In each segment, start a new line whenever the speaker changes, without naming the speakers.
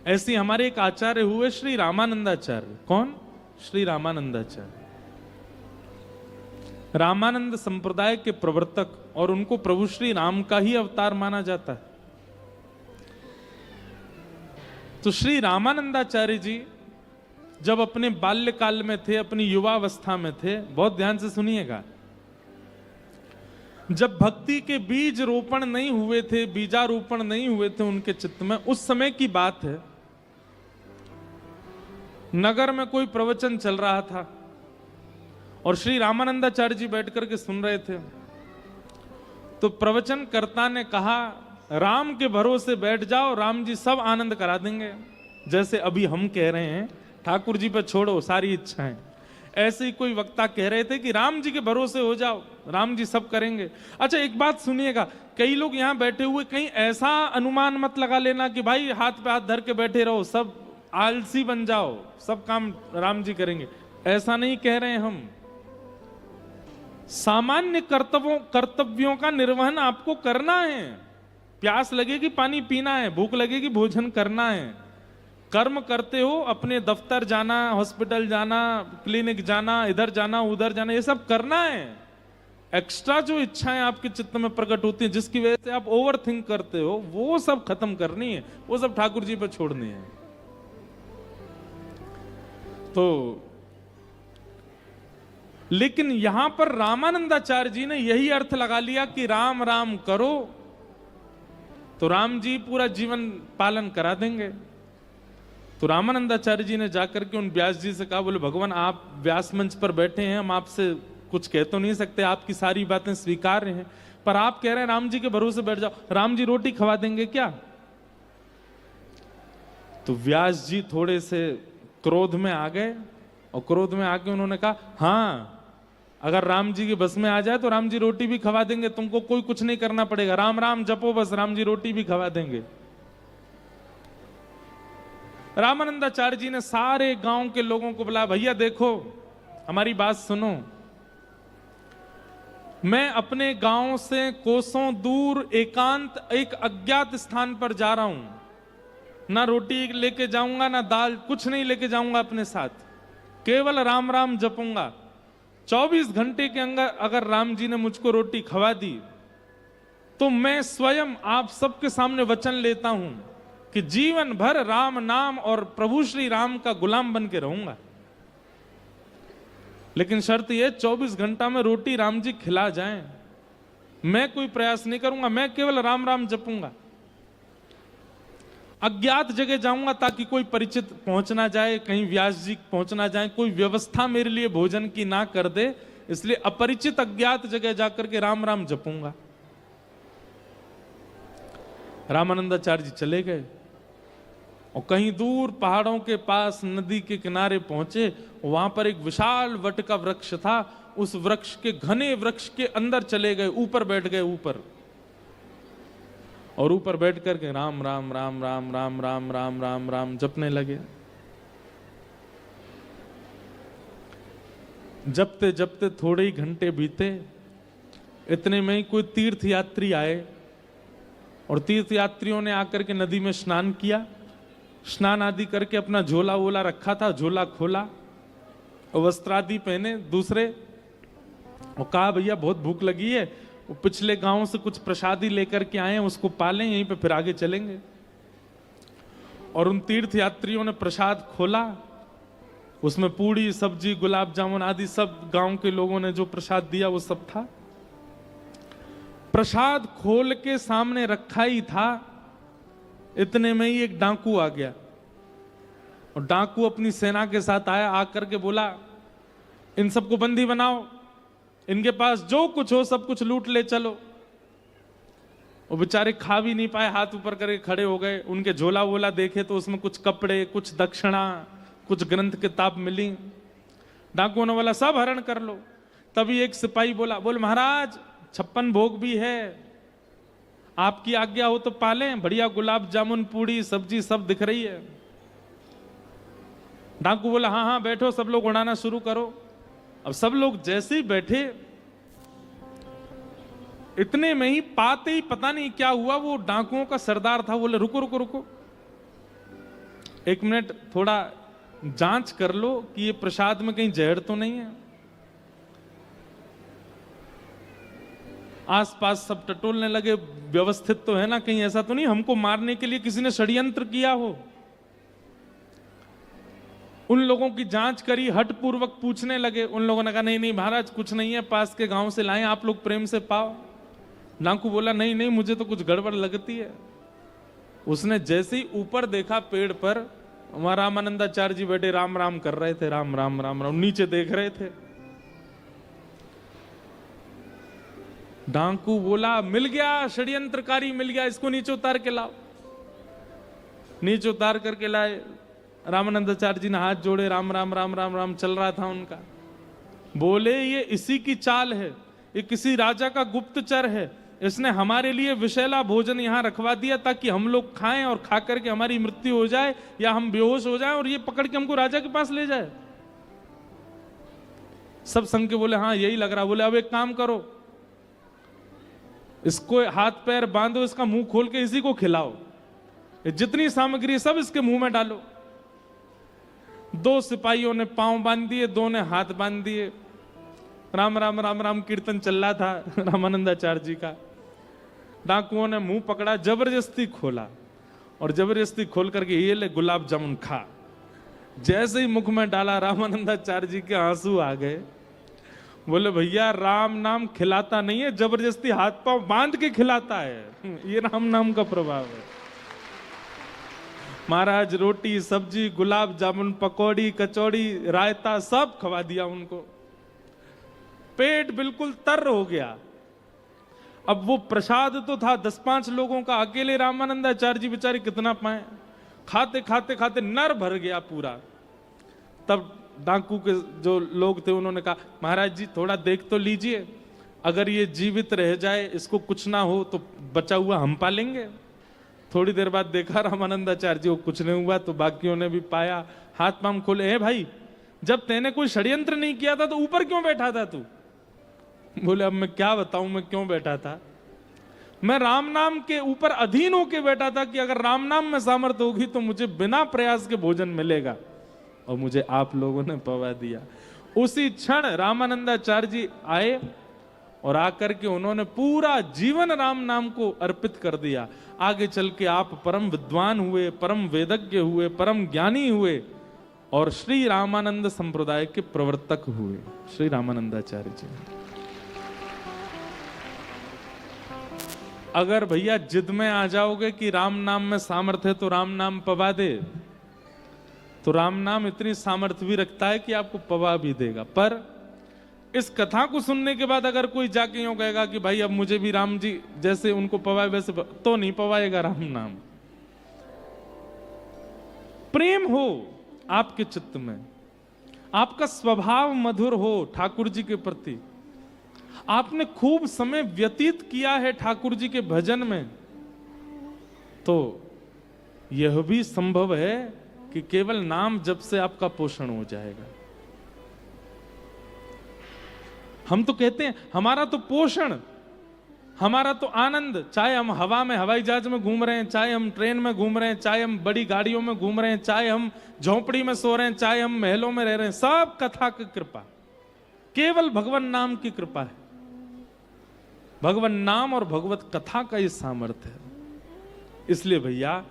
ऐसे हमारे एक आचार्य हुए श्री रामानंदाचार्य। कौन? श्री रामानंदाचार्य, रामानंद संप्रदाय के प्रवर्तक, और उनको प्रभु श्री राम का ही अवतार माना जाता है। तो श्री रामानंदाचार्य जी जब अपने बाल्यकाल में थे, अपनी युवावस्था में थे, बहुत ध्यान से सुनिएगा, जब भक्ति के बीज रोपण नहीं हुए थे, बीजारोपण नहीं हुए थे उनके चित्त में, उस समय की बात है। नगर में कोई प्रवचन चल रहा था और श्री रामानंदाचार्य जी बैठ करके सुन रहे थे। तो प्रवचनकर्ता ने कहा, राम के भरोसे बैठ जाओ, राम जी सब आनंद करा देंगे। जैसे अभी हम कह रहे हैं ठाकुर जी पे छोड़ो सारी इच्छाएं, ऐसे ही कोई वक्ता कह रहे थे कि राम जी के भरोसे हो जाओ, राम जी सब करेंगे। अच्छा एक बात सुनिएगा, कई लोग यहां बैठे हुए कहीं ऐसा अनुमान मत लगा लेना कि भाई हाथ पे हाथ धर के बैठे रहो, सब आलसी बन जाओ, सब काम राम जी करेंगे। ऐसा नहीं कह रहे हम। सामान्य कर्तव्यों का निर्वहन आपको करना है। प्यास लगेगी पानी पीना है, भूख लगेगी भोजन करना है। कर्म करते हो, अपने दफ्तर जाना, हॉस्पिटल जाना, क्लिनिक जाना, इधर जाना उधर जाना, ये सब करना है। एक्स्ट्रा जो इच्छाएं आपके चित्त में प्रकट होती हैं, जिसकी वजह से आप ओवर थिंक करते हो, वो सब खत्म करनी है, वो सब ठाकुर जी पे छोड़नी है। तो लेकिन यहां पर रामानंदाचार्य जी ने यही अर्थ लगा लिया कि राम राम करो तो राम जी पूरा जीवन पालन करा देंगे। तो रामानंदाचार्य जी ने जाकर के उन व्यास जी से कहा, बोले भगवान आप व्यास मंच पर बैठे हैं, हम आपसे कुछ कह तो नहीं सकते, आपकी सारी बातें स्वीकार्य हैं, पर आप कह रहे हैं राम जी के भरोसे बैठ जाओ, राम जी रोटी खवा देंगे क्या? तो व्यास जी थोड़े से क्रोध में आ गए, और क्रोध में आके उन्होंने कहा, हाँ अगर राम जी के बस में आ जाए तो राम जी रोटी भी खवा देंगे, तुमको कोई कुछ नहीं करना पड़ेगा, राम राम जपो बस, राम जी रोटी भी खवा देंगे। रामानंदाचार्य जी ने सारे गांव के लोगों को बुलाया, भैया देखो हमारी बात सुनो, मैं अपने गांव से कोसों दूर एकांत एक अज्ञात स्थान पर जा रहा हूं, ना रोटी लेके जाऊंगा ना दाल, कुछ नहीं लेके जाऊंगा अपने साथ, केवल राम राम जपूंगा। 24 घंटे के अंदर अगर राम जी ने मुझको रोटी खवा दी तो मैं स्वयं आप सबके सामने वचन लेता हूं कि जीवन भर राम नाम और प्रभु श्री राम का गुलाम बन के रहूंगा। लेकिन शर्त यह 24 घंटा में रोटी राम जी खिला जाएं, मैं कोई प्रयास नहीं करूंगा, मैं केवल राम राम जपूंगा। अज्ञात जगह जाऊंगा ताकि कोई परिचित पहुंच ना जाए, कहीं व्यास जी पहुंच ना जाए, कोई व्यवस्था मेरे लिए भोजन की ना कर दे, इसलिए अपरिचित अज्ञात जगह जाकर के राम राम जपूंगा। रामानंदाचार्य जी चले गए और कहीं दूर पहाड़ों के पास नदी के किनारे पहुंचे, वहां पर एक विशाल वट का वृक्ष था, उस वृक्ष के घने वृक्ष के अंदर चले गए, ऊपर बैठ गए ऊपर, और ऊपर बैठ करके राम राम राम राम राम राम राम राम राम जपने लगे। जपते जपते थोड़े ही घंटे बीते, इतने में ही कोई तीर्थ यात्री आए और तीर्थ यात्रियों ने आकर के नदी में स्नान किया। स्नान आदि करके अपना झोला वोला रखा था, झोला खोला और वस्त्र आदि पहने दूसरे, और कहा भैया बहुत भूख लगी है, वो पिछले गांव से कुछ प्रसादी लेकर के आए हैं, उसको पालें, यहीं पे फिर आगे चलेंगे। और उन तीर्थ यात्रियों ने प्रसाद खोला, उसमें पूड़ी सब्जी गुलाब जामुन आदि सब गांव के लोगों ने जो प्रसाद दिया वो सब था। प्रसाद खोल के सामने रखा ही था, इतने में ही एक डाकू आ गया, और डाकू अपनी सेना के साथ आया, आकर के बोला इन सबको बंदी बनाओ, इनके पास जो कुछ हो सब कुछ लूट ले चलो। वो बेचारे खा भी नहीं पाए, हाथ ऊपर करके खड़े हो गए। उनके झोला वोला देखे तो उसमें कुछ कपड़े, कुछ दक्षिणा, कुछ ग्रंथ किताब मिली। डाकुओं ने बोला सब हरण कर लो। तभी एक सिपाही बोल महाराज 56 भोग भी है, आपकी आज्ञा हो तो पालें, बढ़िया गुलाब जामुन पूड़ी सब्जी सब दिख रही है। डाकू बोला हाँ हाँ बैठो, सब लोग उड़ाना शुरू करो। अब सब लोग जैसे ही बैठे, इतने में ही पाते ही पता नहीं क्या हुआ, वो डाकुओं का सरदार था, बोले रुको रुको रुको, एक मिनट थोड़ा जांच कर लो कि ये प्रसाद में कहीं जहर तो नहीं है। आसपास सब टटोलने लगे, व्यवस्थित तो है ना, कहीं ऐसा तो नहीं हमको मारने के लिए किसी ने षड्यंत्र किया हो। उन लोगों की जांच करी, हट पूर्वक पूछने लगे। उन लोगों ने कहा नहीं नहीं महाराज कुछ नहीं है, पास के गांव से लाए, आप लोग प्रेम से पाओ। डाकू बोला नहीं नहीं मुझे तो कुछ गड़बड़ लगती है। उसने जैसे ही ऊपर देखा पेड़ पर, वहां रामानंदाचार्य जी बैठे राम राम कर रहे थे, राम राम राम राम, नीचे देख रहे थे। डाकू बोला मिल गया, षड्यंत्रकारी मिल गया, इसको नीचे उतार के लाओ। नीचे उतार करके लाए। रामानंदाचार्य जी ने हाथ जोड़े, राम राम राम राम राम चल रहा था उनका। बोले ये इसी की चाल है, ये किसी राजा का गुप्तचर है, इसने हमारे लिए विषैला भोजन यहां रखवा दिया ताकि हम लोग खाएं और खा करके हमारी मृत्यु हो जाए या हम बेहोश हो जाएं और ये पकड़ के हमको राजा के पास ले जाए। सब संग के बोले हाँ यही लग रहा। बोले अब एक काम करो, इसको हाथ पैर बांधो, इसका मुंह खोल के इसी को खिलाओ, जितनी सामग्री सब इसके मुंह में डालो। दो सिपाहियों ने पांव बांध दिए, दो ने हाथ बांध दिए। राम राम राम राम कीर्तन चल रहा था रामानंदाचार्य जी का। डाकुओं ने मुंह पकड़ा, जबरदस्ती खोला और जबरदस्ती खोल करके ये ले गुलाब जामुन खा। जैसे ही मुख में डाला रामानंदाचार्य जी के आंसू आ गए। बोले भैया राम नाम खिलाता नहीं है, जबरदस्ती हाथ पांव बांध के खिलाता है, ये राम नाम का प्रभाव है। महाराज रोटी सब्जी गुलाब जामुन पकौड़ी कचौड़ी रायता सब खवा दिया उनको। पेट बिल्कुल तर हो गया। अब वो प्रसाद तो था 10-5 लोगों का, अकेले रामानंदाचार्य जी बेचारे कितना पाए। खाते खाते खाते नर भर गया पूरा। तब डाकू के जो लोग थे उन्होंने कहा महाराज जी थोड़ा देख तो लीजिए, अगर ये जीवित रह जाए, इसको कुछ ना हो तो बचा हुआ हम पालेंगे। थोड़ी देर बाद देखा रामानंदाचार्य जी को कुछ नहीं हुआ, तो बाकियों ने भी पाया। हाथ पांव खोले, हे भाई जब तेने कोई षड्यंत्र नहीं किया था तो ऊपर क्यों बैठा था तू? बोले अब मैं क्या बताऊं मैं क्यों बैठा था। मैं राम नाम के ऊपर अधीन होके बैठा था कि अगर राम नाम में सामर्थ्य होगी तो मुझे बिना प्रयास के भोजन मिलेगा, और मुझे आप लोगों ने पवा दिया। उसी क्षण रामानंदाचार्य जी आए और आकर के उन्होंने पूरा जीवन राम नाम को अर्पित कर दिया। आगे चल के आप परम विद्वान हुए, परम वेदज्ञ हुए, परम ज्ञानी हुए और श्री रामानंद संप्रदाय के प्रवर्तक हुए, श्री रामानंदाचार्य जी। अगर भैया जिद में आ जाओगे कि राम नाम में सामर्थ्य है तो राम नाम पवा दे, तो राम नाम इतनी सामर्थ्य भी रखता है कि आपको पवा भी देगा। पर इस कथा को सुनने के बाद अगर कोई जाके यूं कहेगा कि भाई अब मुझे भी राम जी जैसे उनको पवाए वैसे तो नहीं पवाएगा राम नाम। प्रेम हो आपके चित्त में, आपका स्वभाव मधुर हो ठाकुर जी के प्रति, आपने खूब समय व्यतीत किया है ठाकुर जी के भजन में, तो यह भी संभव है कि केवल नाम जप से आपका पोषण हो जाएगा। हम तो कहते हैं हमारा तो पोषण, हमारा तो आनंद, चाहे हम हवा में हवाई जहाज में घूम रहे हैं, चाहे हम ट्रेन में घूम रहे हैं, चाहे हम बड़ी गाड़ियों में घूम रहे हैं, चाहे हम झोंपड़ी में सो रहे हैं, चाहे हम महलों में रह रहे हैं, सब कथा की कृपा, केवल भगवान नाम की कृपा है। भगवान नाम और भगवत कथा का ये सामर्थ्य है। इसलिए भैया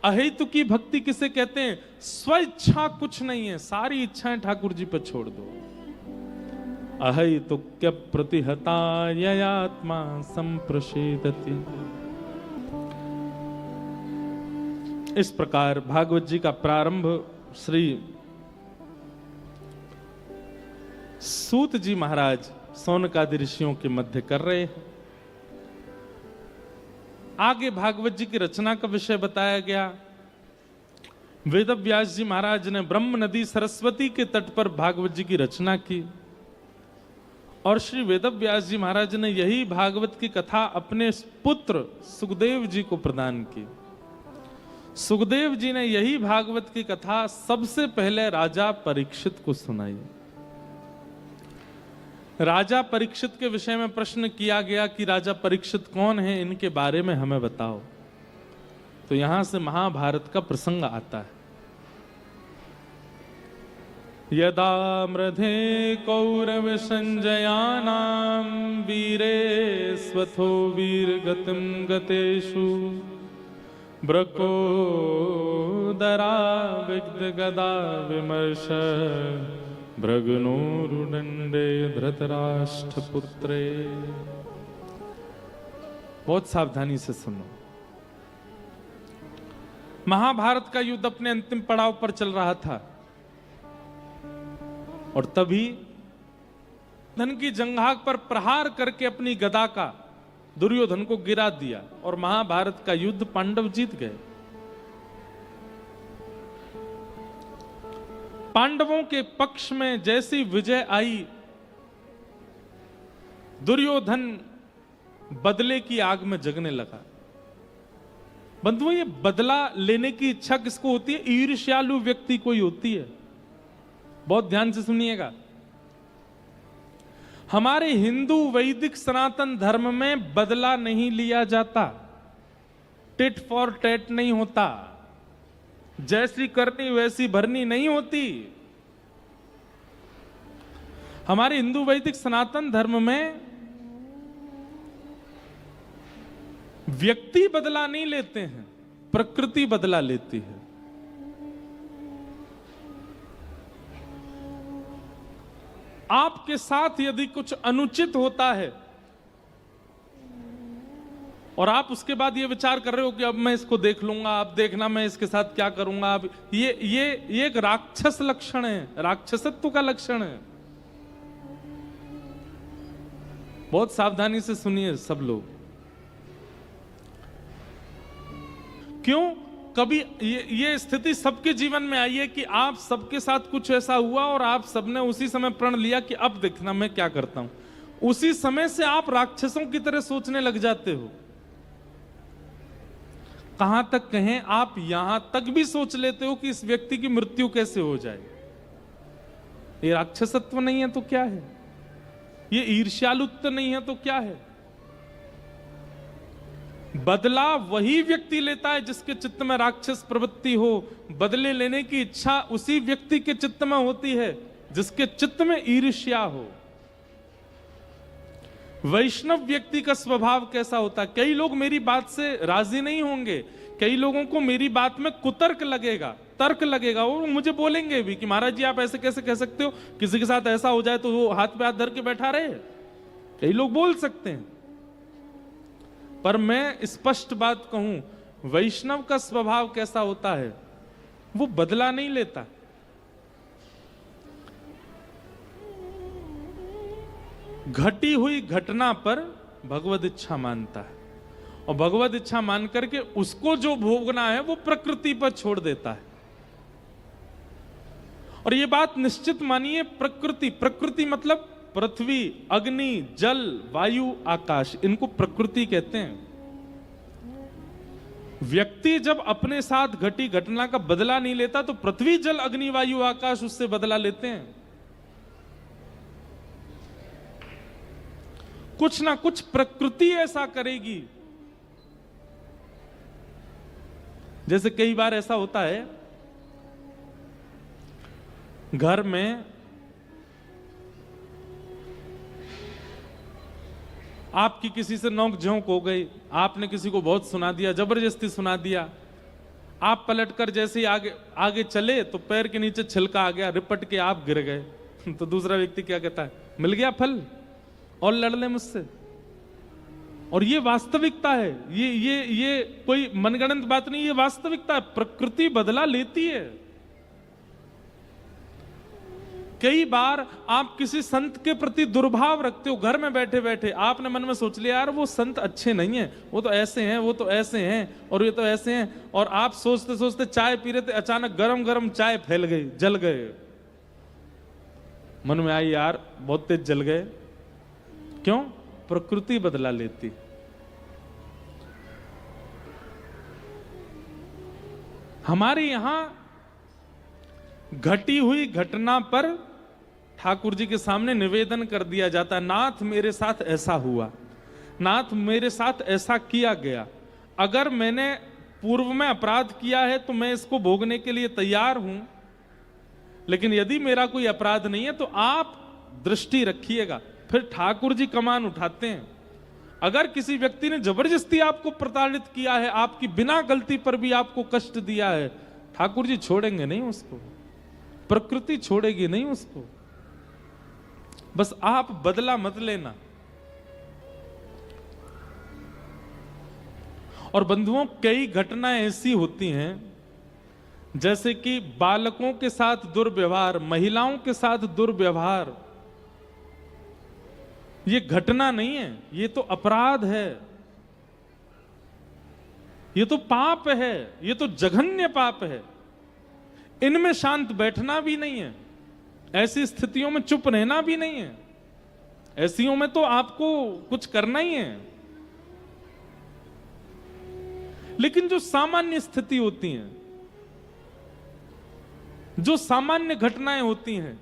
अहेतु की भक्ति किसे कहते हैं? स्वेच्छा कुछ नहीं है, सारी इच्छाएं ठाकुर जी पर छोड़ दो। अहेतु क्या प्रतिहता ययात्मा संप्रषेदति। इस प्रकार भागवत जी का प्रारंभ श्री सूत जी महाराज सौनकादि ऋषियों के मध्य कर रहे हैं। आगे भागवत जी की रचना का विषय बताया गया। वेदव्यास जी महाराज ने ब्रह्म नदी सरस्वती के तट पर भागवत जी की रचना की और श्री वेदव्यास जी महाराज ने यही भागवत की कथा अपने पुत्र सुखदेव जी को प्रदान की। सुखदेव जी ने यही भागवत की कथा सबसे पहले राजा परीक्षित को सुनाई। राजा परीक्षित के विषय में प्रश्न किया गया कि राजा परीक्षित कौन है, इनके बारे में हमें बताओ। तो यहां से महाभारत का प्रसंग आता है। यदा मृधे कौरव संजयानां वीरे स्वथो वीरगतिं गतेषु ब्रकोदरा विग्धगदा विमर्श भृगुनोरुदंडे धृतराष्ट्रपुत्रे। बहुत सावधानी से सुनो। महाभारत का युद्ध अपने अंतिम पड़ाव पर चल रहा था और तभी धन की जंघाग पर प्रहार करके अपनी गदा का दुर्योधन को गिरा दिया और महाभारत का युद्ध पांडव जीत गए। पांडवों के पक्ष में जैसी विजय आई, दुर्योधन बदले की आग में जगने लगा। बंधुओं, ये बदला लेने की इच्छा किसको होती है? ईर्ष्यालु व्यक्ति को ही होती है। बहुत ध्यान से सुनिएगा। हमारे हिंदू वैदिक सनातन धर्म में बदला नहीं लिया जाता, टिट फॉर टैट नहीं होता, जैसी करनी वैसी भरनी नहीं होती। हमारे हिंदू वैदिक सनातन धर्म में व्यक्ति बदला नहीं लेते हैं, प्रकृति बदला लेती है। आपके साथ यदि कुछ अनुचित होता है और आप उसके बाद ये विचार कर रहे हो कि अब मैं इसको देख लूंगा, अब देखना मैं इसके साथ क्या करूंगा, अब ये एक राक्षस लक्षण है, राक्षसत्व का लक्षण है। बहुत सावधानी से सुनिए सब लोग। क्यों? कभी ये स्थिति सबके जीवन में आई है कि आप सबके साथ कुछ ऐसा हुआ और आप सबने उसी समय प्रण लिया कि अब देखना मैं क्या करता हूं। उसी समय से आप राक्षसों की तरह सोचने लग जाते हो। कहां तक कहें, आप यहां तक भी सोच लेते हो कि इस व्यक्ति की मृत्यु कैसे हो जाए। ये राक्षसत्व नहीं है तो क्या है? ये ईर्ष्यालुत्व नहीं है तो क्या है? बदला वही व्यक्ति लेता है जिसके चित्त में राक्षस प्रवृत्ति हो। बदले लेने की इच्छा उसी व्यक्ति के चित्त में होती है जिसके चित्त में ईर्ष्या हो। वैष्णव व्यक्ति का स्वभाव कैसा होता है? कई लोग मेरी बात से राजी नहीं होंगे, कई लोगों को मेरी बात में कुतर्क लगेगा, तर्क लगेगा, और मुझे बोलेंगे भी कि महाराज जी आप ऐसे कैसे कह सकते हो, किसी के साथ ऐसा हो जाए तो वो हाथ पे हाथ धर के बैठा रहे। कई लोग बोल सकते हैं, पर मैं स्पष्ट बात कहूं, वैष्णव का स्वभाव कैसा होता है? वो बदला नहीं लेता। घटी हुई घटना पर भगवद इच्छा मानता है और भगवद इच्छा मान करके उसको जो भोगना है वो प्रकृति पर छोड़ देता है। और ये बात निश्चित मानिए, प्रकृति मतलब पृथ्वी, अग्नि, जल, वायु, आकाश, इनको प्रकृति कहते हैं। व्यक्ति जब अपने साथ घटी घटना का बदला नहीं लेता तो पृथ्वी, जल, अग्नि, वायु, आकाश उससे बदला लेते हैं। कुछ ना कुछ प्रकृति ऐसा करेगी। जैसे कई बार ऐसा होता है, घर में आपकी किसी से नोक झोंक हो गई, आपने किसी को बहुत सुना दिया, जबरदस्ती सुना दिया, आप पलटकर जैसे ही आगे चले तो पैर के नीचे छिलका आ गया, रिपट के आप गिर गए तो दूसरा व्यक्ति क्या कहता है? मिल गया फल, और लड़ ले मुझसे। और ये वास्तविकता है, ये कोई मनगढ़ंत बात नहीं, ये वास्तविकता है। प्रकृति बदला लेती है। कई बार आप किसी संत के प्रति दुर्भाव रखते हो, घर में बैठे बैठे आपने मन में सोच लिया यार वो संत अच्छे नहीं है, वो तो ऐसे हैं, वो तो ऐसे हैं, और ये तो ऐसे हैं, और आप सोचते सोचते चाय पी रहे थे, अचानक गरम गरम चाय फैल गई, जल गए। मन में आई यार बहुत तेज जल गए। क्यों? प्रकृति बदला लेती। हमारे यहां घटी हुई घटना पर ठाकुर जी के सामने निवेदन कर दिया जाता है, नाथ मेरे साथ ऐसा हुआ, नाथ मेरे साथ ऐसा किया गया, अगर मैंने पूर्व में अपराध किया है तो मैं इसको भोगने के लिए तैयार हूं, लेकिन यदि मेरा कोई अपराध नहीं है तो आप दृष्टि रखिएगा। फिर ठाकुर जी कमान उठाते हैं। अगर किसी व्यक्ति ने जबरदस्ती आपको प्रताड़ित किया है, आपकी बिना गलती पर भी आपको कष्ट दिया है, ठाकुर जी छोड़ेंगे नहीं उसको, प्रकृति छोड़ेगी नहीं उसको। बस आप बदला मत लेना। और बंधुओं, कई घटनाएं ऐसी होती हैं, जैसे कि बालकों के साथ दुर्व्यवहार, महिलाओं के साथ दुर्व्यवहार, ये घटना नहीं है, ये तो अपराध है, ये तो पाप है, ये तो जघन्य पाप है। इनमें शांत बैठना भी नहीं है, ऐसी स्थितियों में चुप रहना भी नहीं है, ऐसियों में तो आपको कुछ करना ही है। लेकिन जो सामान्य स्थिति होती है, जो सामान्य घटनाएं होती हैं,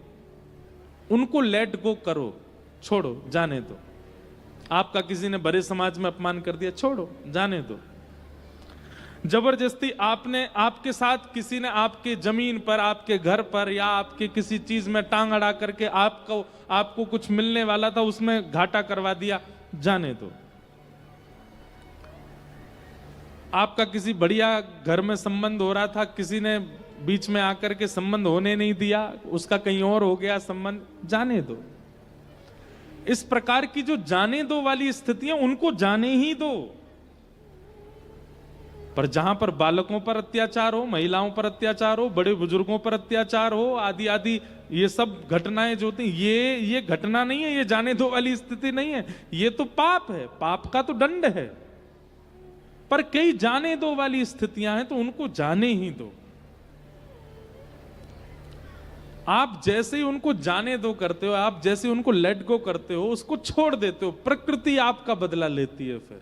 उनको लेट गो करो, छोड़ो, जाने दो। आपका किसी ने बड़े समाज में अपमान कर दिया, छोड़ो, जाने दो। जबरदस्ती आपके साथ किसी ने आपके जमीन पर, आपके घर पर या आपके किसी चीज में टांग अड़ा करके आपको कुछ मिलने वाला था, उसमें घाटा करवा दिया, जाने दो। आपका किसी बढ़िया घर में संबंध हो रहा था, किसी ने बीच में आकर के संबंध होने नहीं दिया, उसका कहीं और हो गया संबंध, जाने दो। इस प्रकार की जो जाने दो वाली स्थितियां, उनको जाने ही दो। पर जहां पर बालकों पर अत्याचार हो, महिलाओं पर अत्याचार हो, बड़े बुजुर्गों पर अत्याचार हो, आदि आदि, ये सब घटनाएं जो होती, ये घटना नहीं है, ये जाने दो वाली स्थिति नहीं है, ये तो पाप है, पाप का तो दंड है। पर कई जाने दो वाली स्थितियां हैं, तो उनको जाने ही दो। आप जैसे ही उनको जाने दो करते हो, आप जैसे उनको लेट गो करते हो, उसको छोड़ देते हो, प्रकृति आपका बदला लेती है फिर।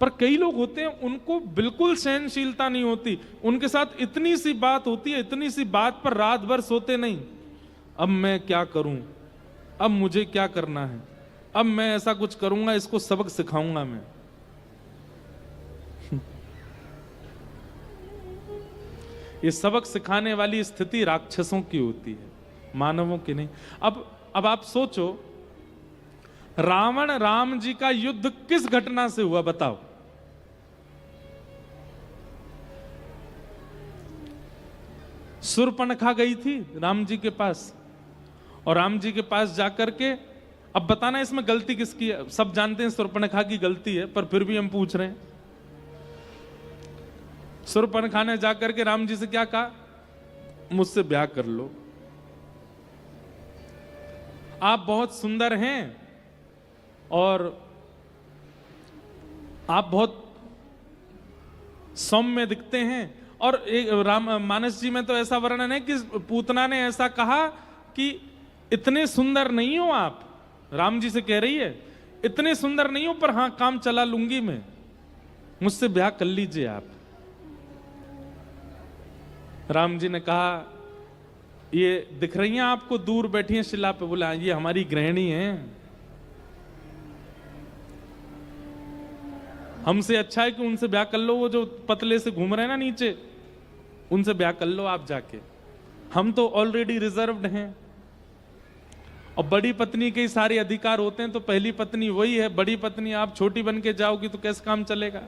पर कई लोग होते हैं, उनको बिल्कुल सहनशीलता नहीं होती, उनके साथ इतनी सी बात होती है, इतनी सी बात पर रात भर सोते नहीं। अब मैं क्या करूं, अब मुझे क्या करना है, अब मैं ऐसा कुछ करूंगा, इसको सबक सिखाऊंगा मैं। ये सबक सिखाने वाली स्थिति राक्षसों की होती है, मानवों की नहीं। अब आप सोचो, रावण राम जी का युद्ध किस घटना से हुआ, बताओ। शूर्पणखा गई थी राम जी के पास, और राम जी के पास जाकर के, अब बताना इसमें गलती किसकी है। सब जानते हैं शूर्पणखा की गलती है, पर फिर भी हम पूछ रहे हैं। शूर्पणखा ने जाकर के राम जी से क्या कहा, मुझसे ब्याह कर लो, आप बहुत सुंदर हैं और आप बहुत सौम्य दिखते हैं। और एक मानस जी में तो ऐसा वर्णन है कि पूतना ने ऐसा कहा कि इतने सुंदर नहीं हो आप, राम जी से कह रही है, इतने सुंदर नहीं हो, पर हां काम चला लूंगी मैं, मुझसे ब्याह कर लीजिए आप। राम जी ने कहा, ये दिख रही हैं आपको, दूर बैठी हैं शिला पे, बोला ये हमारी गृहिणी है, हमसे अच्छा है कि उनसे ब्याह कर लो, वो जो पतले से घूम रहे हैं ना नीचे, उनसे ब्याह कर लो आप जाके, हम तो ऑलरेडी रिजर्व्ड हैं। और बड़ी पत्नी के सारे अधिकार होते हैं, तो पहली पत्नी वही है, बड़ी पत्नी आप छोटी बन के जाओगी तो कैसे काम चलेगा।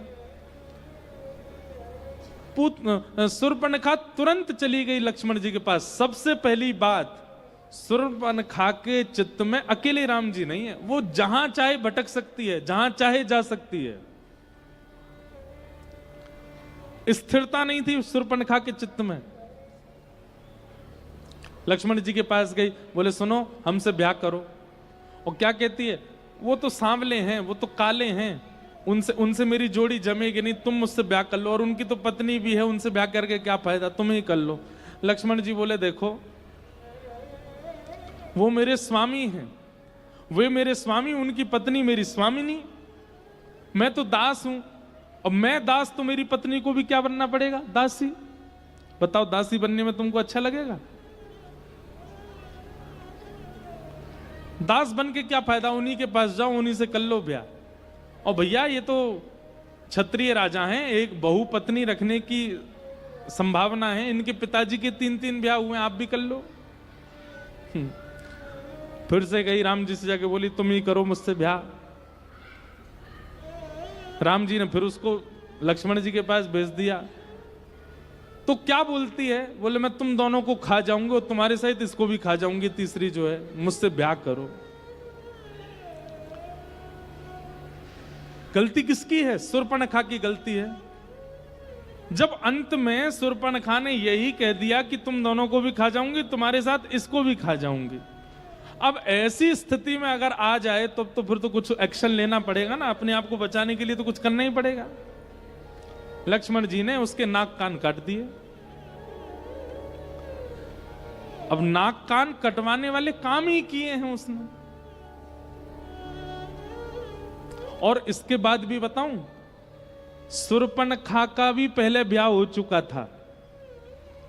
शूर्पणखा तुरंत चली गई लक्ष्मण जी के पास। सबसे पहली बात, शूर्पणखा के चित्त में अकेले राम जी नहीं है, वो जहां चाहे भटक सकती है, जहां चाहे जा सकती है। स्थिरता नहीं थी शूर्पणखा के चित्त में। लक्ष्मण जी के पास गई, बोले सुनो हमसे ब्याह करो। और क्या कहती है, वो तो सांवले हैं, वो तो काले हैं, उनसे मेरी जोड़ी जमेगी नहीं, तुम मुझसे ब्याह कर लो। और उनकी तो पत्नी भी है, उनसे ब्याह करके क्या फायदा, तुम ही कर लो। लक्ष्मण जी बोले देखो, वो मेरे स्वामी हैं, वे मेरे स्वामी, उनकी पत्नी मेरी स्वामिनी, मैं तो दास हूं। और मैं दास, तो मेरी पत्नी को भी क्या बनना पड़ेगा, दासी। बताओ दासी बनने में तुमको अच्छा लगेगा? दास बन के क्या फायदा, उन्हीं के पास जाओ, उन्हीं से कर लो ब्याह। और भैया ये तो क्षत्रिय राजा हैं, एक बहु पत्नी रखने की संभावना है, इनके पिताजी के 3-3 ब्याह हुए, आप भी कर लो। फिर से गई राम जी से जाके बोली तुम ही करो मुझसे ब्याह। राम जी ने फिर उसको लक्ष्मण जी के पास भेज दिया। तो क्या बोलती है, बोले मैं तुम दोनों को खा जाऊंगी और तुम्हारे सहित इसको भी खा जाऊंगी, तीसरी जो है, मुझसे ब्याह करो। गलती किसकी है? शूर्पणखा की गलती है। जब अंत में शूर्पणखा ने यही कह दिया कि तुम दोनों को भी खा जाऊंगी, तुम्हारे साथ इसको भी खा जाऊंगी। अब ऐसी स्थिति में अगर आ जाए तो फिर तो कुछ एक्शन लेना पड़ेगा ना, अपने आप को बचाने के लिए तो कुछ करना ही पड़ेगा। लक्ष्मण जी ने उसके नाक कान काट दिए। अब नाक कान कटवाने वाले काम ही किए हैं उसने। और इसके बाद भी बताऊं, शूर्पणखा का भी पहले ब्याह हो चुका था,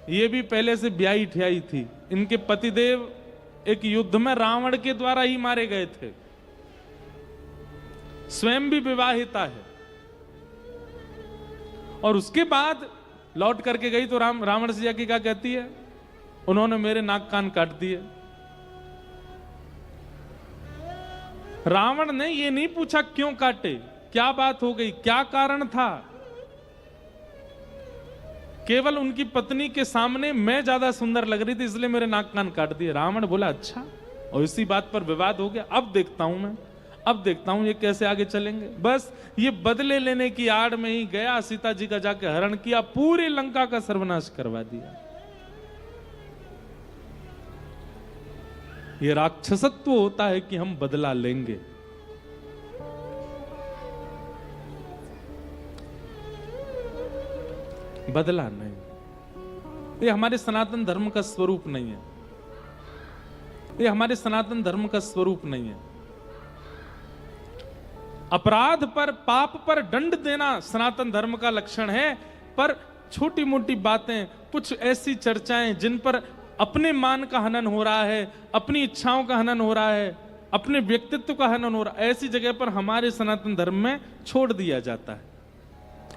ये भी पहले से ब्याही ठियाई थी। इनके पतिदेव एक युद्ध में रावण के द्वारा ही मारे गए थे, स्वयं भी विवाहिता है। और उसके बाद लौट करके गई तो रावण से जाके क्या कहती है, उन्होंने मेरे नाक कान काट दिए। रावण ने ये नहीं पूछा क्यों काटे, क्या बात हो गई, क्या कारण था। केवल उनकी पत्नी के सामने मैं ज्यादा सुंदर लग रही थी इसलिए मेरे नाक कान काट दिए। रावण बोला अच्छा, और इसी बात पर विवाद हो गया। अब देखता हूं ये कैसे आगे चलेंगे। बस ये बदले लेने की आड़ में ही गया, सीता जी का जाके हरण किया, पूरी लंका का सर्वनाश करवा दिया। ये राक्षसत्व होता है कि हम बदला लेंगे। बदला नहीं, ये हमारे सनातन धर्म का स्वरूप नहीं है। ये हमारे सनातन धर्म का स्वरूप नहीं है। अपराध पर, पाप पर दंड देना सनातन धर्म का लक्षण है, पर छोटी मोटी बातें, कुछ ऐसी चर्चाएं जिन पर अपने मान का हनन हो रहा है, अपनी इच्छाओं का हनन हो रहा है, अपने व्यक्तित्व का हनन हो रहा है, ऐसी जगह पर हमारे सनातन धर्म में छोड़ दिया जाता है,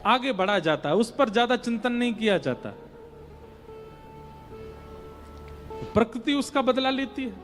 आगे बढ़ा जाता है, उस पर ज्यादा चिंतन नहीं किया जाता। प्रकृति उसका बदला लेती है।